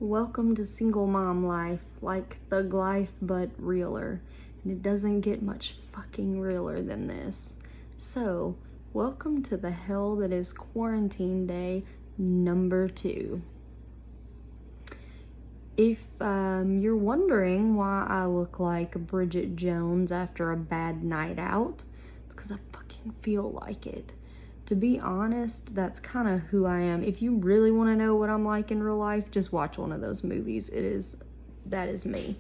Welcome to single mom life, like thug life, but realer. And it doesn't get much fucking realer than this. So, welcome to the hell that is quarantine day number 2. If you're wondering why I look like Bridget Jones after a bad night out, because I fucking feel like it. To be honest, that's kind of who I am. If you really want to know what I'm like in real life, just watch one of those movies. That is me.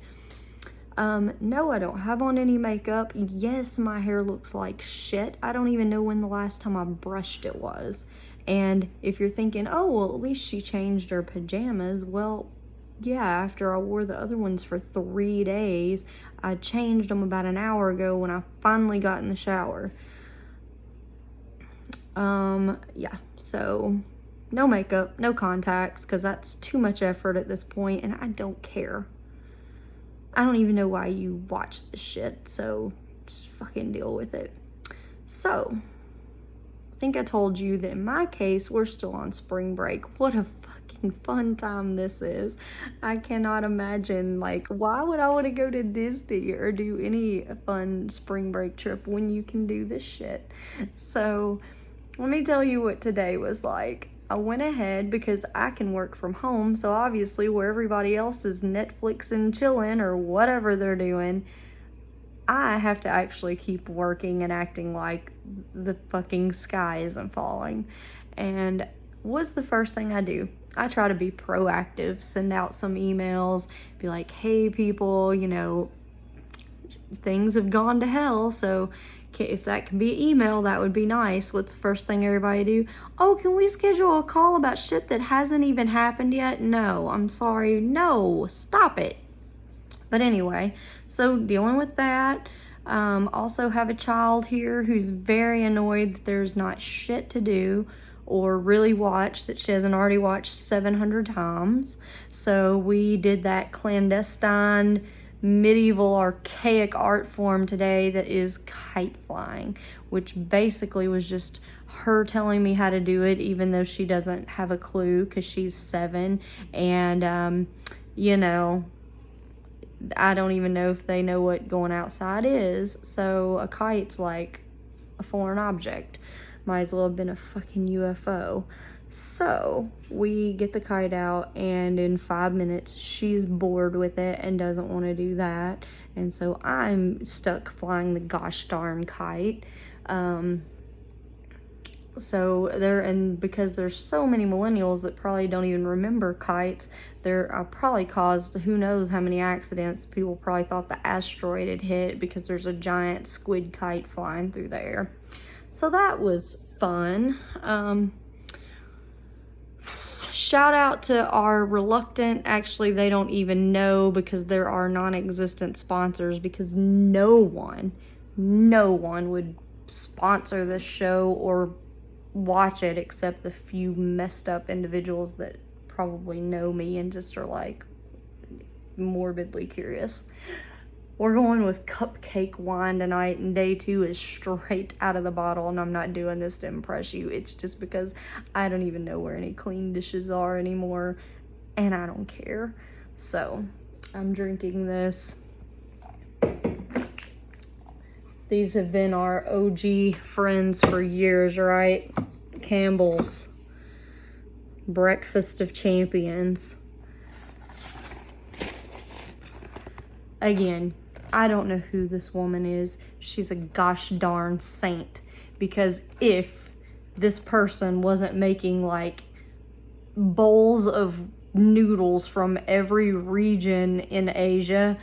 No, I don't have on any makeup. Yes, my hair looks like shit. I don't even know when the last time I brushed it was. And if you're thinking, oh, well, at least she changed her pajamas. Well, yeah, after I wore the other ones for 3 days, I changed them about an hour ago when I finally got in the shower. Yeah, so no makeup, no contacts, because that's too much effort at this point, and I don't care. I don't even know why you watch this shit, so just fucking deal with it. So, I think I told you that in my case, we're still on spring break. What a fucking fun time this is. I cannot imagine, why would I want to go to Disney or do any fun spring break trip when you can do this shit? So, let me tell you what today was like. I went ahead because I can work from home, so obviously where everybody else is Netflix and chilling or whatever they're doing, I have to actually keep working and acting like the fucking sky isn't falling. And what's the first thing I do? I try to be proactive, send out some emails, be like, hey people, things have gone to hell, so if that can be email, that would be nice. What's the first thing everybody do? Oh, can we schedule a call about shit that hasn't even happened yet? No, I'm sorry. No, stop it. But anyway, so dealing with that. Also have a child here who's very annoyed that there's not shit to do or really watch that she hasn't already watched 700 times. So we did that clandestine medieval archaic art form today that is kite flying, which basically was just her telling me how to do it even though she doesn't have a clue because she's 7, and I don't even know if they know what going outside is, so a kite's like a foreign object. Might as well have been a fucking UFO. So we get the kite out, and in 5 minutes she's bored with it and doesn't want to do that, and so I'm stuck flying the gosh darn kite. Because there's so many millennials that probably don't even remember kites, I probably caused who knows how many accidents. People probably thought the asteroid had hit because there's a giant squid kite flying through the air. So that was fun. Shout out to our reluctant, actually they don't even know because there are non-existent sponsors, because no one would sponsor this show or watch it except the few messed up individuals that probably know me and just are like morbidly curious. We're going with cupcake wine tonight, and day 2 is straight out of the bottle, and I'm not doing this to impress you. It's just because I don't even know where any clean dishes are anymore, and I don't care. So, I'm drinking this. These have been our OG friends for years, right? Campbell's Breakfast of Champions. Again, I don't know who this woman is. She's a gosh darn saint. Because if this person wasn't making like bowls of noodles from every region in Asia,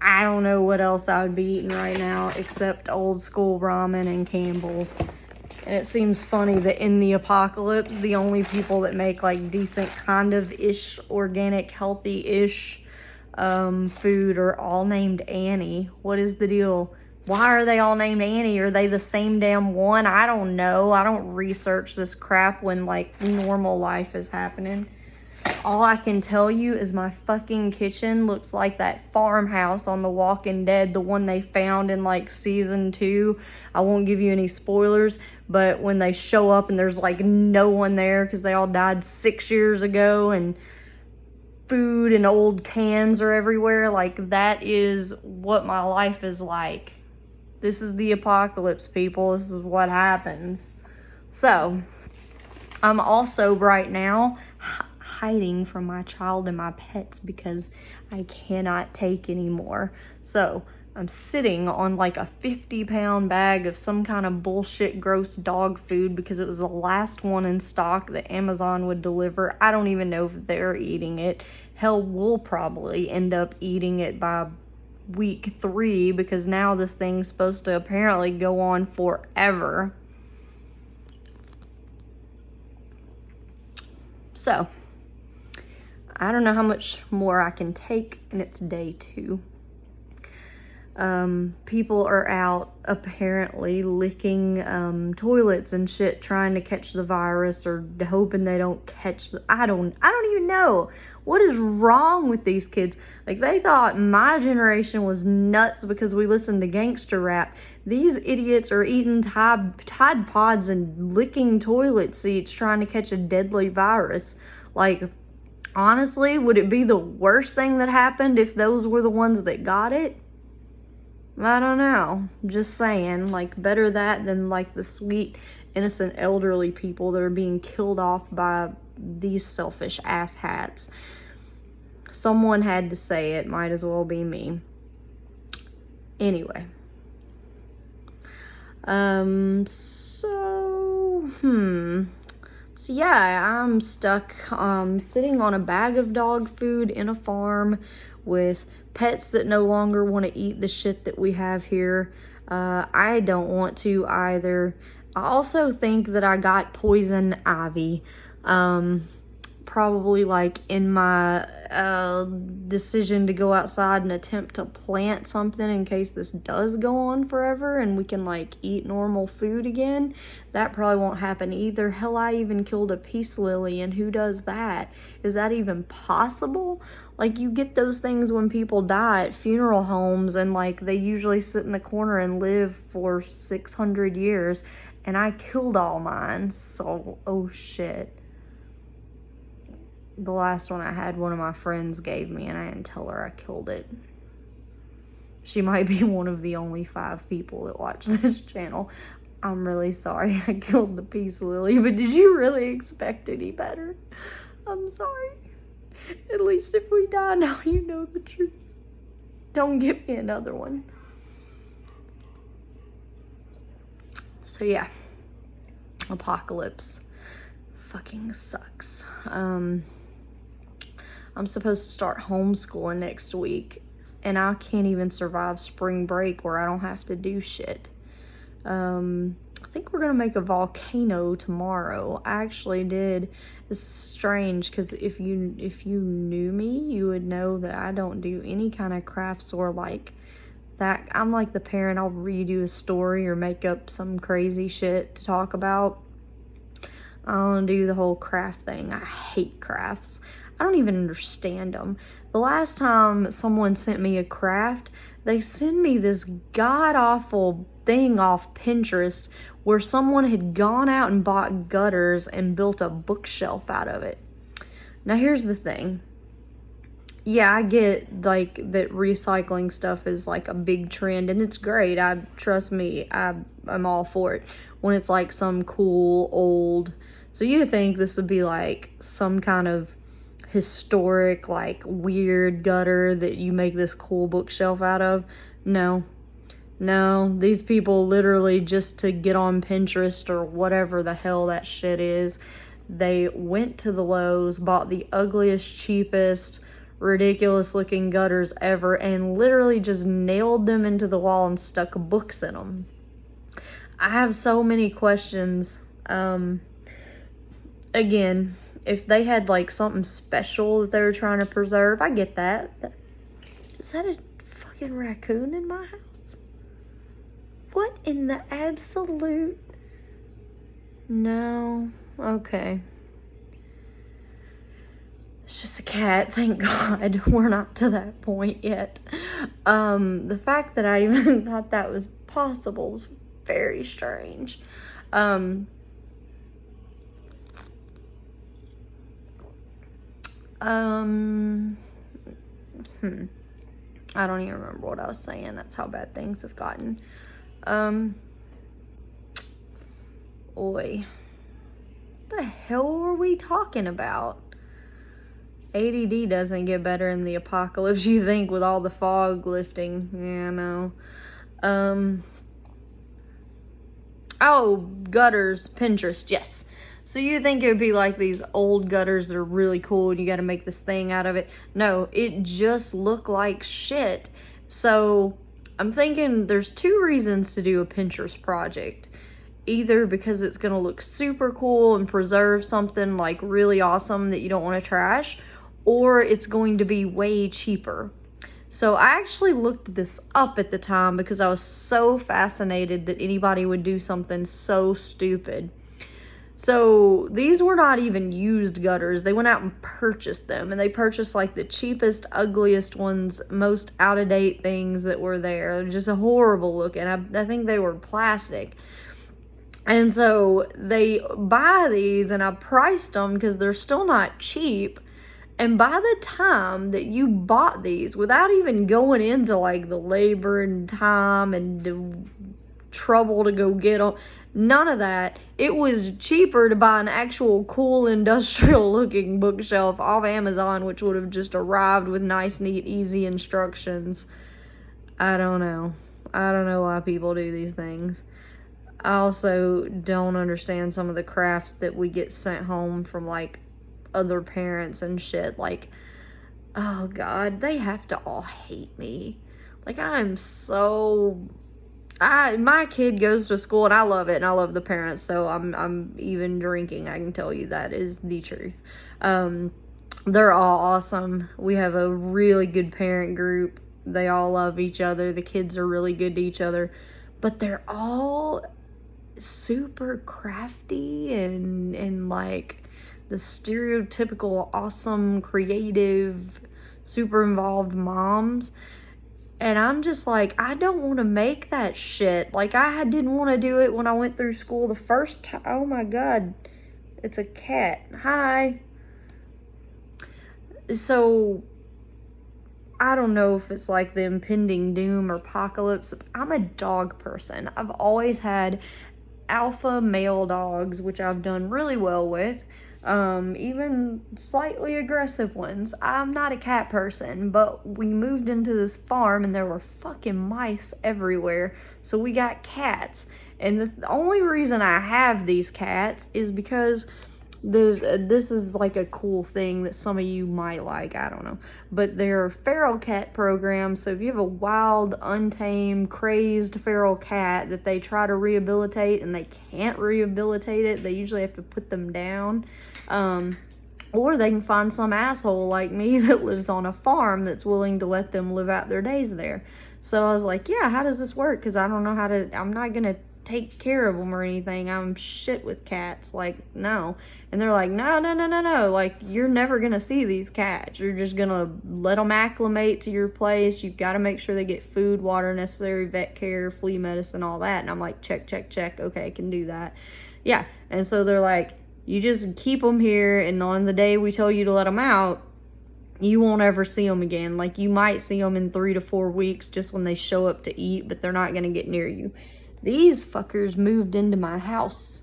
I don't know what else I would be eating right now except old school ramen and Campbell's. And it seems funny that in the apocalypse, the only people that make like decent kind of ish, organic, healthy-ish food are all named Annie. What is the deal? Why are they all named Annie? Are they the same damn one? I don't know. I don't research this crap when like normal life is happening. All I can tell you is my fucking kitchen looks like that farmhouse on The Walking Dead, the one they found in like season 2. I won't give you any spoilers, but when they show up and there's like no one there because they all died 6 years ago, and food and old cans are everywhere. Like, that is what my life is like. This is the apocalypse, people. This is what happens. So, I'm also right now hiding from my child and my pets because I cannot take anymore. So, I'm sitting on like a 50-pound bag of some kind of bullshit gross dog food because it was the last one in stock that Amazon would deliver. I don't even know if they're eating it. Hell, we'll probably end up eating it by week 3 because now this thing's supposed to apparently go on forever. So, I don't know how much more I can take, and it's day 2. People are out apparently licking toilets and shit, trying to catch the virus or hoping they don't catch the, I don't even know what is wrong with these kids. Like, they thought my generation was nuts because we listened to gangster rap. These idiots are eating Tide Pods and licking toilet seats trying to catch a deadly virus. Like, honestly, would it be the worst thing that happened if those were the ones that got it? I don't know. Just saying, like, better that than like the sweet, innocent elderly people that are being killed off by these selfish ass hats. Someone had to say it. Might as well be me. Anyway. So yeah, I'm stuck sitting on a bag of dog food in a farm with pets that no longer want to eat the shit that we have here. I don't want to either. I also think that I got poison ivy. Probably like in my decision to go outside and attempt to plant something in case this does go on forever and we can like eat normal food again. That probably won't happen either. Hell, I even killed a peace lily, and who does that? Is that even possible? Like, you get those things when people die at funeral homes, and like they usually sit in the corner and live for 600 years, and I killed all mine. So, oh shit. The last one I had, one of my friends gave me, and I didn't tell her I killed it. She might be one of the only 5 people that watch this channel. I'm really sorry I killed the peace lily, but did you really expect any better? I'm sorry. At least if we die now, you know the truth. Don't give me another one. So yeah, apocalypse fucking sucks. I'm supposed to start homeschooling next week, and I can't even survive spring break where I don't have to do shit. I think we're gonna make a volcano tomorrow. I actually did. This is strange because if you knew me, you would know that I don't do any kind of crafts or like that. I'm like the parent, I'll read you a story or make up some crazy shit to talk about. I don't do the whole craft thing. I hate crafts. I don't even understand them. The last time someone sent me a craft, they sent me this god-awful thing off Pinterest where someone had gone out and bought gutters and built a bookshelf out of it. Now, here's the thing. Yeah, I get like that recycling stuff is like a big trend, and it's great. Trust me, I'm all for it. When it's like some cool old, so you think this would be like some kind of historic, like weird gutter that you make this cool bookshelf out of? No, these people literally, just to get on Pinterest or whatever the hell that shit is, they went to the Lowe's, bought the ugliest, cheapest, ridiculous looking gutters ever, and literally just nailed them into the wall and stuck books in them. I have so many questions. Again, if they had like something special that they were trying to preserve, I get that. Is that a fucking raccoon in my house? What in the absolute? No. Okay. It's just a cat, thank God. We're not to that point yet. The fact that I even thought that was possible was very strange. I don't even remember what I was saying. That's how bad things have gotten. Oi. What the hell were we talking about? ADD doesn't get better in the apocalypse, you think, with all the fog lifting. Yeah, no. Oh, gutters, Pinterest, yes. So you think it would be like these old gutters that are really cool and you got to make this thing out of it? No, it just looked like shit. So I'm thinking there's two reasons to do a Pinterest project. Either because it's going to look super cool and preserve something like really awesome that you don't want to trash, or it's going to be way cheaper. So I actually looked this up at the time because I was so fascinated that anybody would do something so stupid. So these were not even used gutters. They went out and purchased them, and they purchased like the cheapest, ugliest ones, most out-of-date things that were there. Just horrible looking. I think they were plastic. And so they buy these, and I priced them because they're still not cheap. And by the time that you bought these, without even going into like the labor and time and the trouble to go get them, none of that, it was cheaper to buy an actual cool industrial looking bookshelf off Amazon, which would have just arrived with nice, neat, easy instructions. I don't know. I don't know why people do these things. I also don't understand some of the crafts that we get sent home from like other parents and shit. Like, oh God, they have to all hate me. Like, my kid goes to school and I love it and I love the parents. So I'm even drinking. I can tell you that is the truth. They're all awesome. We have a really good parent group. They all love each other. The kids are really good to each other, but they're all super crafty and like the stereotypical awesome, creative, super involved moms. And I'm just like, I don't want to make that shit. Like, I didn't want to do it when I went through school the first time. Oh my God, it's a cat. Hi. So I don't know if it's like the impending doom or apocalypse. I'm a dog person. I've always had alpha male dogs, which I've done really well with, even slightly aggressive ones. I'm not a cat person, but we moved into this farm and there were fucking mice everywhere, so we got cats. And the only reason I have these cats is because this is like a cool thing that some of you might like, I don't know, but they're feral cat programs. So if you have a wild, untamed, crazed feral cat that they try to rehabilitate and they can't rehabilitate it, they usually have to put them down, or they can find some asshole like me that lives on a farm that's willing to let them live out their days there. So I was like, yeah, how does this work? Because I don't know how to, I'm not gonna take care of them or anything. I'm shit with cats. Like, no. And they're like, no. Like, you're never gonna see these cats. You're just gonna let them acclimate to your place. You've got to make sure they get food, water, necessary vet care, flea medicine, all that. And I'm like, check. Okay, I can do that. Yeah. And so they're like, you just keep them here, and on the day we tell you to let them out, you won't ever see them again. Like, you might see them in 3 to 4 weeks just when they show up to eat, but they're not gonna get near you. These fuckers moved into my house.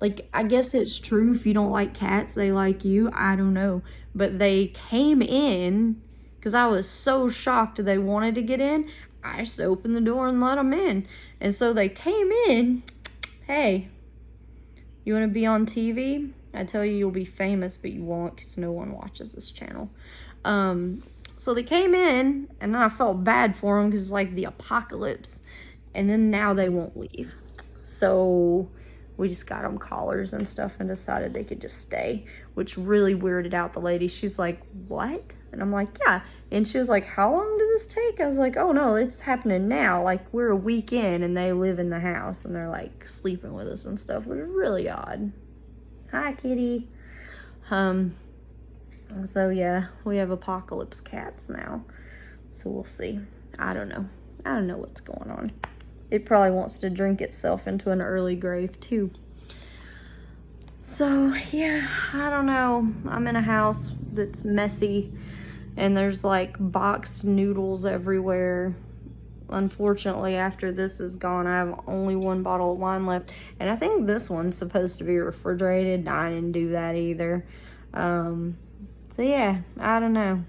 Like, I guess it's true if you don't like cats, they like you. I don't know. But they came in because I was so shocked they wanted to get in. I just opened the door and let them in. And so they came in. Hey, you want to be on TV? I tell you, you'll be famous, but you won't because no one watches this channel. So they came in, and then I felt bad for them because it's like the apocalypse. And then now they won't leave. So we just got them collars and stuff and decided they could just stay, which really weirded out the lady. She's like, what? And I'm like, yeah. And she was like, how long did this take? I was like, oh no, it's happening now. Like, we're a week in and they live in the house and they're like sleeping with us and stuff, which is really odd. Hi, kitty. So yeah, we have apocalypse cats now. So we'll see. I don't know. I don't know what's going on. It probably wants to drink itself into an early grave too. So, yeah, I don't know. I'm in a house that's messy and there's like boxed noodles everywhere. Unfortunately, after this is gone, I have only one bottle of wine left. And I think this one's supposed to be refrigerated. I didn't do that either. So yeah, I don't know.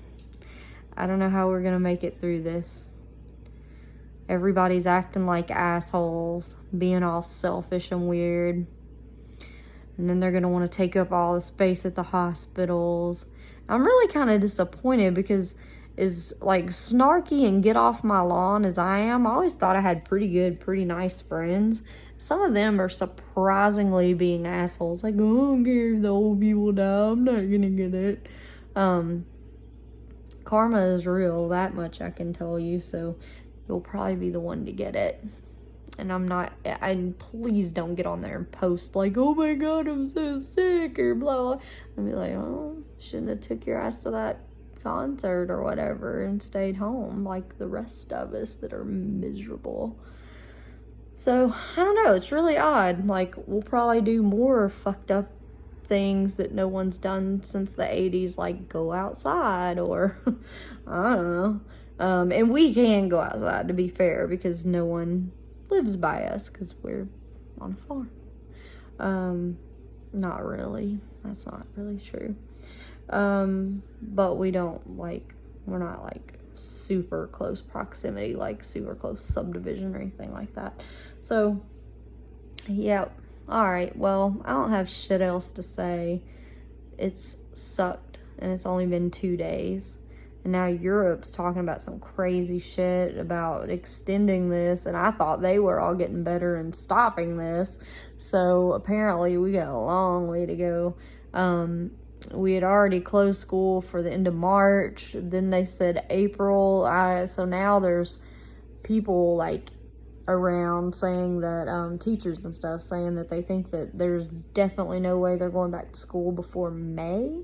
I don't know how we're gonna make it through this. Everybody's acting like assholes, being all selfish and weird. And then they're gonna wanna take up all the space at the hospitals. I'm really kind of disappointed because as like snarky and get off my lawn as I am, I always thought I had pretty nice friends. Some of them are surprisingly being assholes. Like, oh, I don't care if the old people die, I'm not gonna get it. Karma is real, that much I can tell you, so you'll probably be the one to get it. And and please don't get on there and post like, oh my God, I'm so sick, or blah, blah. And be like, oh, shouldn't have took your ass to that concert or whatever and stayed home like the rest of us that are miserable. So, I don't know, it's really odd. Like, we'll probably do more fucked up things that no one's done since the 80s, like go outside or, I don't know. And we can go outside, to be fair, because no one lives by us because we're on a farm. Not really. That's not really true. But we don't we're not like super close proximity, like super close subdivision or anything like that. So, yeah. All right. Well, I don't have shit else to say. It's sucked and it's only been 2 days. And now Europe's talking about some crazy shit about extending this. And I thought they were all getting better and stopping this. So apparently we got a long way to go. We had already closed school for the end of March. Then they said April. So now there's people like around saying that, teachers and stuff saying that they think that there's definitely no way they're going back to school before May.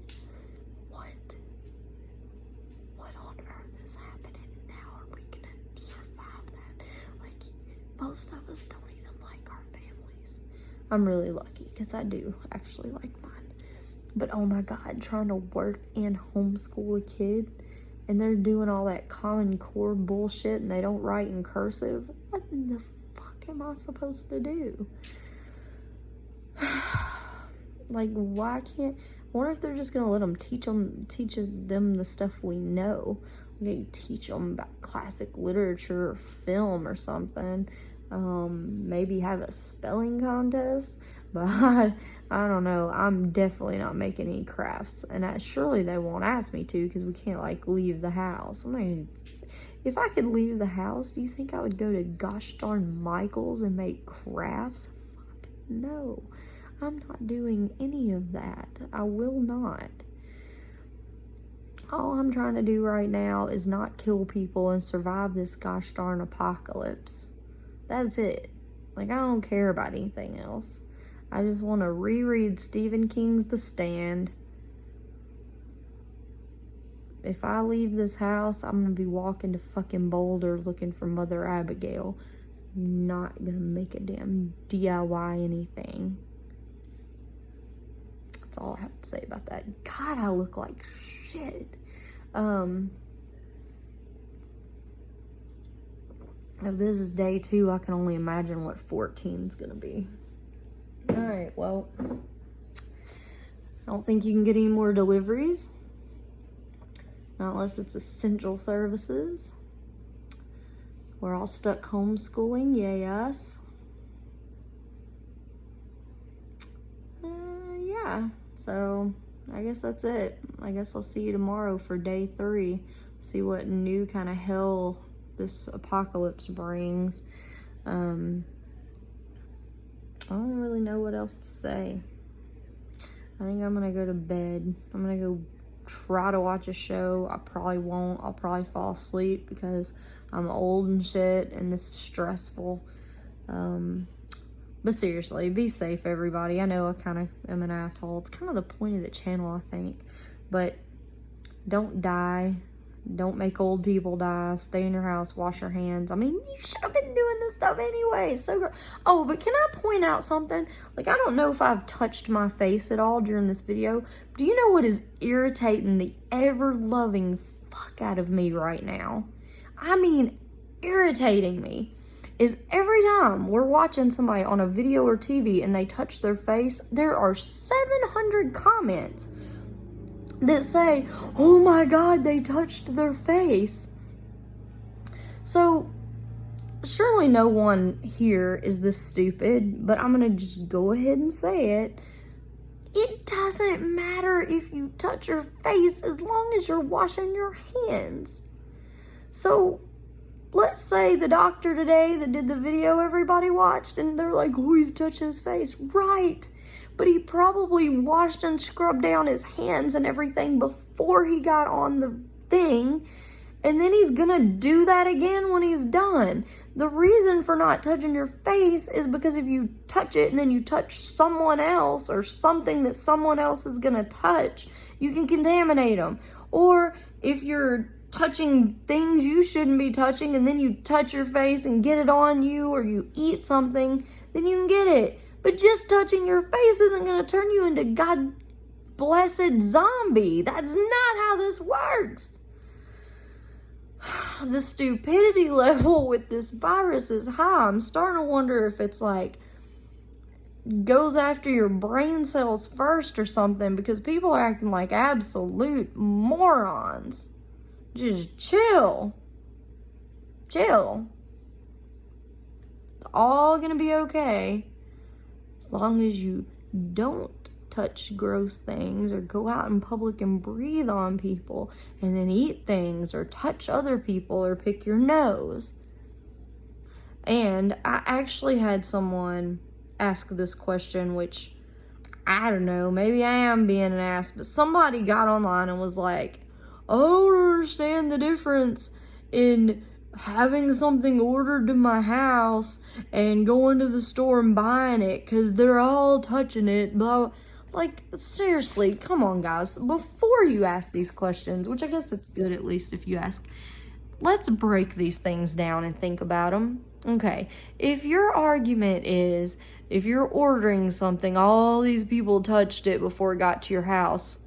Most of us don't even like our families. I'm really lucky because I do actually like mine. But oh my God, trying to work and homeschool a kid and they're doing all that Common Core bullshit and they don't write in cursive. What in the fuck am I supposed to do? Like, why can't... I wonder if they're just gonna let them teach them the stuff we know. They teach them about classic literature or film or something. Maybe have a spelling contest, but I don't know. I'm definitely not making any crafts, and surely they won't ask me to because we can't like leave the house. I mean, if I could leave the house, do you think I would go to gosh darn Michael's and make crafts? Fuck no. I'm not doing any of that. I will not. All I'm trying to do right now is not kill people and survive this gosh darn apocalypse. That's it. Like, I don't care about anything else. I just want to reread Stephen King's The Stand. If I leave this house, I'm going to be walking to fucking Boulder looking for Mother Abigail. Not going to make a damn DIY anything. That's all I have to say about that. God, I look like shit. If this is day 2, I can only imagine what 14 is gonna be. All right, well, I don't think you can get any more deliveries. Not unless it's essential services. We're all stuck homeschooling, yay us. Yeah, so I guess that's it. I guess I'll see you tomorrow for day 3. See what new kind of hell this apocalypse brings. I don't really know what else to say. I think I'm gonna go to bed. I'm gonna go try to watch a show. I probably won't. I'll probably fall asleep because I'm old and shit and this is stressful. But seriously, be safe, everybody. I know I kind of am an asshole. It's kind of the point of the channel, I think. But don't die. Don't make old people die. Stay in your house. Wash your hands. I mean, you should have been doing this stuff anyway. So, oh, but can I point out something? Like, I don't know if I've touched my face at all during this video. Do you know what is irritating the ever-loving fuck out of me right now? I mean, irritating me is every time we're watching somebody on a video or TV and they touch their face, there are 700 comments that say, oh my God, they touched their face. So, surely no one here is this stupid, but I'm gonna just go ahead and say it. It doesn't matter if you touch your face as long as you're washing your hands. So, let's say the doctor today that did the video everybody watched and they're like, oh, he's touching his face. Right. But he probably washed and scrubbed down his hands and everything before he got on the thing. And then he's gonna do that again when he's done. The reason for not touching your face is because if you touch it and then you touch someone else or something that someone else is gonna touch, you can contaminate them. Or if you're touching things you shouldn't be touching and then you touch your face and get it on you, or you eat something, then you can get it. But just touching your face isn't going to turn you into God blessed zombie. That's not how this works. The stupidity level with this virus is high. I'm starting to wonder if it's like goes after your brain cells first or something, because people are acting like absolute morons. Just chill. Chill. It's all going to be okay. As long as you don't touch gross things or go out in public and breathe on people and then eat things or touch other people or pick your nose. And I actually had someone ask this question, which I don't know, maybe I am being an ass, but somebody got online and was like, I don't understand the difference in having something ordered to my house and going to the store and buying it because they're all touching it, blah. Like, seriously, come on, guys. Before you ask these questions, which I guess it's good at least if you ask, let's break these things down and think about them. Okay, if your argument is, if you're ordering something, all these people touched it before it got to your house,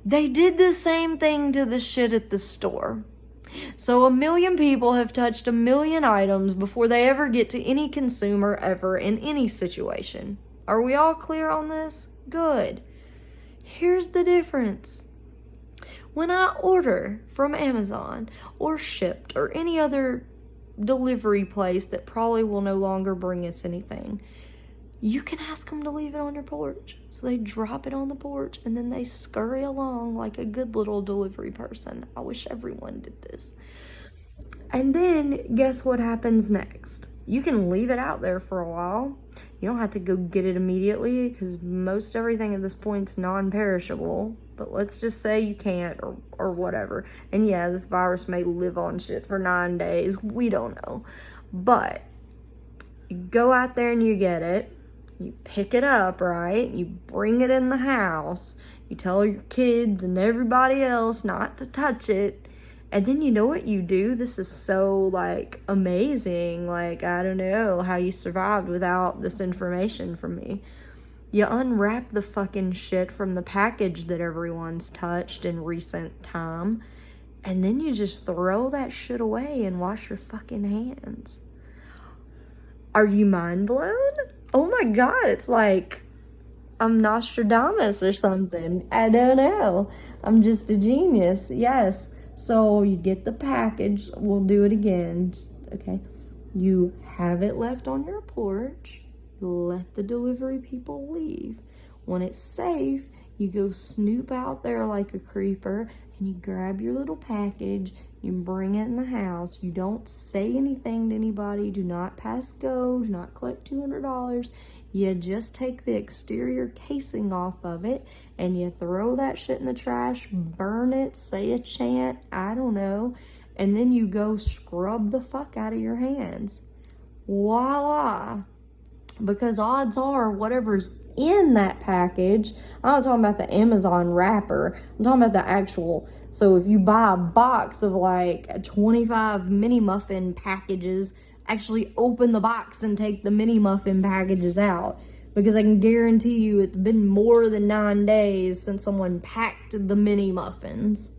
they did the same thing to the shit at the store. So 1 million people have touched 1 million items before they ever get to any consumer ever in any situation. Are we all clear on this? Good. Here's the difference. When I order from Amazon or Shipt or any other delivery place that probably will no longer bring us anything, you can ask them to leave it on your porch. So they drop it on the porch and then they scurry along like a good little delivery person. I wish everyone did this. And then guess what happens next? You can leave it out there for a while. You don't have to go get it immediately because most everything at this point is non-perishable. But let's just say you can't or whatever. And yeah, this virus may live on shit for 9 days. We don't know. But you go out there and you get it. You pick it up, right? You bring it in the house. You tell your kids and everybody else not to touch it. And then you know what you do? This is so, like, amazing. Like, I don't know how you survived without this information from me. You unwrap the fucking shit from the package that everyone's touched in recent time. And then you just throw that shit away and wash your fucking hands. Are you mind blown? Oh my God, it's like I'm Nostradamus or something. I don't know. I'm just a genius. Yes. So you get the package. We'll do it again. Okay. You have it left on your porch. Let the delivery people leave. When it's safe, you go snoop out there like a creeper and you grab your little package. You bring it in the house. You don't say anything to anybody. Do not pass go. Do not collect $200. You just take the exterior casing off of it and you throw that shit in the trash, burn it, say a chant, I don't know, and then you go scrub the fuck out of your hands. Voila. Because odds are whatever's in that package. I'm not talking about the Amazon wrapper. I'm talking about the actual. So if you buy a box of like 25 mini muffin packages, actually open the box and take the mini muffin packages out. Because I can guarantee you it's been more than 9 days since someone packed the mini muffins.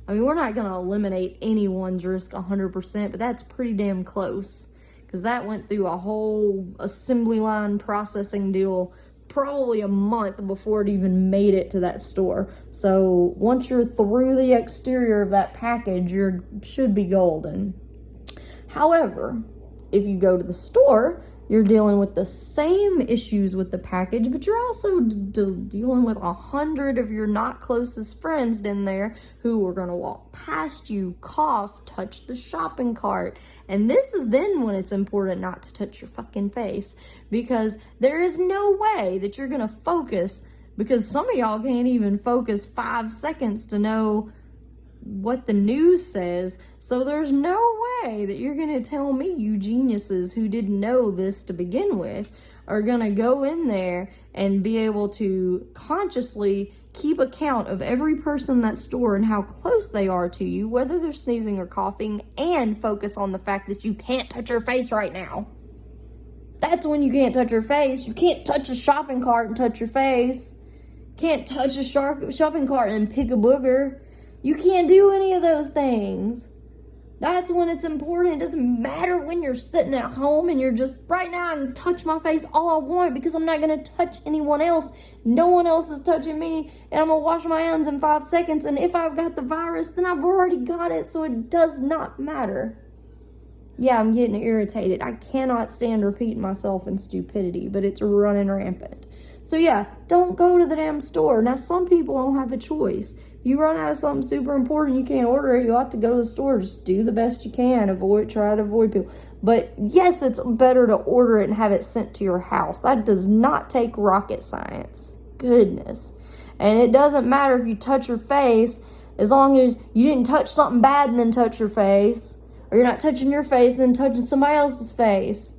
I mean, we're not going to eliminate anyone's risk 100%, but that's pretty damn close. Because that went through a whole assembly line processing deal probably a month before it even made it to that store. So once you're through the exterior of that package, you should be golden. However, if you go to the store, you're dealing with the same issues with the package, but you're also dealing with 100 of your not closest friends in there who are going to walk past you, cough, touch the shopping cart. And this is then when it's important not to touch your fucking face, because there is no way that you're going to focus, because some of y'all can't even focus 5 seconds to know what the news says. So there's no way that you're going to tell me, you geniuses who didn't know this to begin with, are going to go in there and be able to consciously keep account of every person in that store and how close they are to you, whether they're sneezing or coughing, and focus on the fact that you can't touch your face right now. That's when you can't touch your face. You can't touch a shopping cart and touch your face. Can't touch a shopping cart and pick a booger. You can't do any of those things. That's when it's important. It doesn't matter when you're sitting at home and you're just, right now I can touch my face all I want because I'm not going to touch anyone else. No one else is touching me, and I'm going to wash my hands in 5 seconds. And if I've got the virus, then I've already got it, so it does not matter. Yeah, I'm getting irritated. I cannot stand repeating myself in stupidity, but it's running rampant. So yeah, don't go to the damn store. Now, some people don't have a choice. If you run out of something super important, you can't order it, you'll have to go to the store. Just do the best you can. Try to avoid people. But yes, it's better to order it and have it sent to your house. That does not take rocket science. Goodness. And it doesn't matter if you touch your face, as long as you didn't touch something bad and then touch your face. Or you're not touching your face and then touching somebody else's face.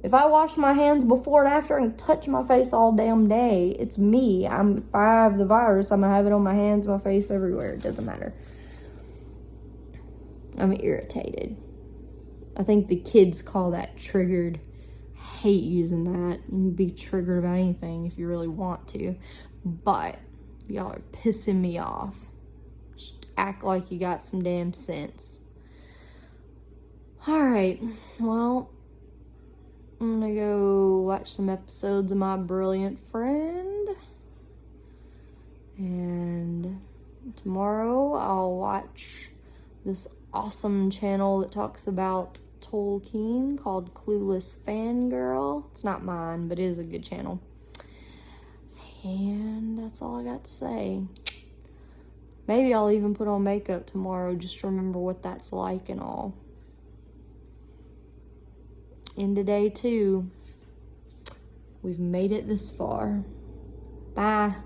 If I wash my hands before and after, I can touch my face all damn day. It's me. If I have the virus, I'm going to have it on my hands, my face, everywhere. It doesn't matter. I'm irritated. I think the kids call that triggered. I hate using that. You can be triggered about anything if you really want to. But y'all are pissing me off. Just act like you got some damn sense. Alright, well, I'm gonna go watch some episodes of My Brilliant Friend. And tomorrow I'll watch this awesome channel that talks about Tolkien called Clueless Fangirl. It's not mine, but it is a good channel. And that's all I got to say. Maybe I'll even put on makeup tomorrow just to remember what that's like and all. End of day 2. We've made it this far. Bye.